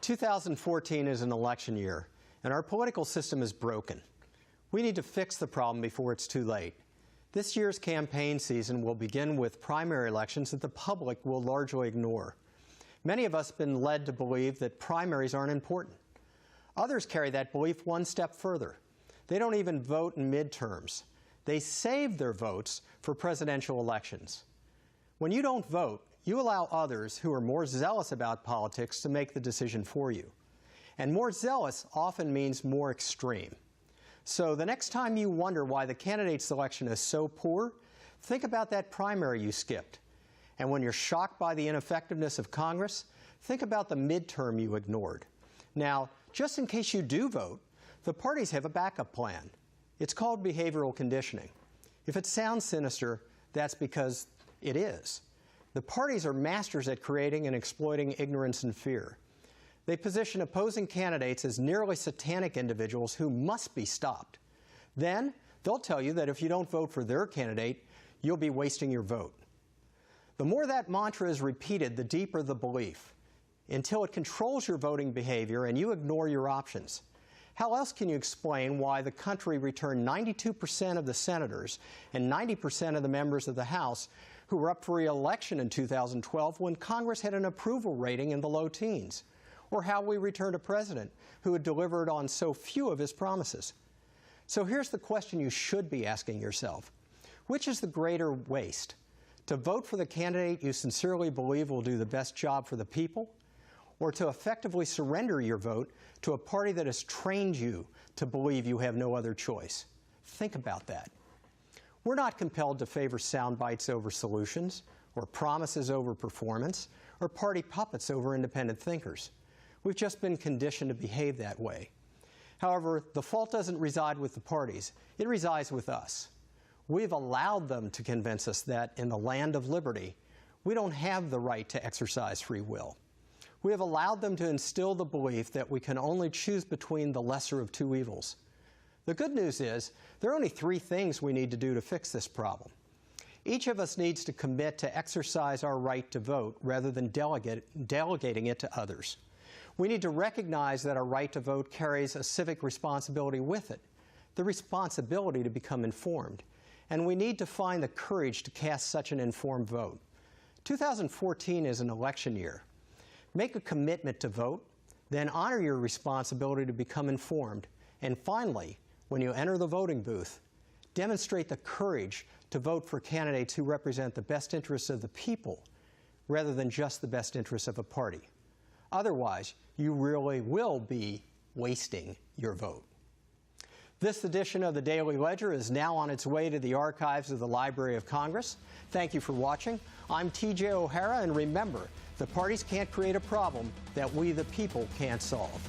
2014 is an election year, and our political system is broken. We need to fix the problem before it's too late. This year's campaign season will begin with primary elections that the public will largely ignore. Many of us have been led to believe that primaries aren't important. Others carry that belief one step further. They don't even vote in midterms. They save their votes for presidential elections. When you don't vote, you allow others who are more zealous about politics to make the decision for you. And more zealous often means more extreme. So the next time you wonder why the candidate selection is so poor, think about that primary you skipped. And when you're shocked by the ineffectiveness of Congress, think about the midterm you ignored. Now, just in case you do vote, the parties have a backup plan. It's called behavioral conditioning. If it sounds sinister, that's because it is. The parties are masters at creating and exploiting ignorance and fear. They position opposing candidates as nearly satanic individuals who must be stopped. Then they'll tell you that if you don't vote for their candidate, you'll be wasting your vote. The more that mantra is repeated, the deeper the belief, until it controls your voting behavior and you ignore your options. How else can you explain why the country returned 92% of the senators and 90% of the members of the House who were up for re-election in 2012 when Congress had an approval rating in the low teens? Or how we returned a president who had delivered on so few of his promises? So here's the question you should be asking yourself. Which is the greater waste? To vote for the candidate you sincerely believe will do the best job for the people, or to effectively surrender your vote to a party that has trained you to believe you have no other choice? Think about that. We're not compelled to favor sound bites over solutions, or promises over performance, or party puppets over independent thinkers. We've just been conditioned to behave that way. However, the fault doesn't reside with the parties. It resides with us. We've allowed them to convince us that in the land of liberty, we don't have the right to exercise free will. We have allowed them to instill the belief that we can only choose between the lesser of two evils. The good news is, there are only three things we need to do to fix this problem. Each of us needs to commit to exercise our right to vote rather than delegating it to others. We need to recognize that our right to vote carries a civic responsibility with it, the responsibility to become informed. And we need to find the courage to cast such an informed vote. 2014 is an election year. Make a commitment to vote, then honor your responsibility to become informed. And finally, when you enter the voting booth, demonstrate the courage to vote for candidates who represent the best interests of the people rather than just the best interests of a party. Otherwise, you really will be wasting your vote. This edition of the Daily Ledger is now on its way to the archives of the Library of Congress. Thank you for watching. I'm TJ O'Hara, and remember, the parties can't create a problem that we, the people, can't solve.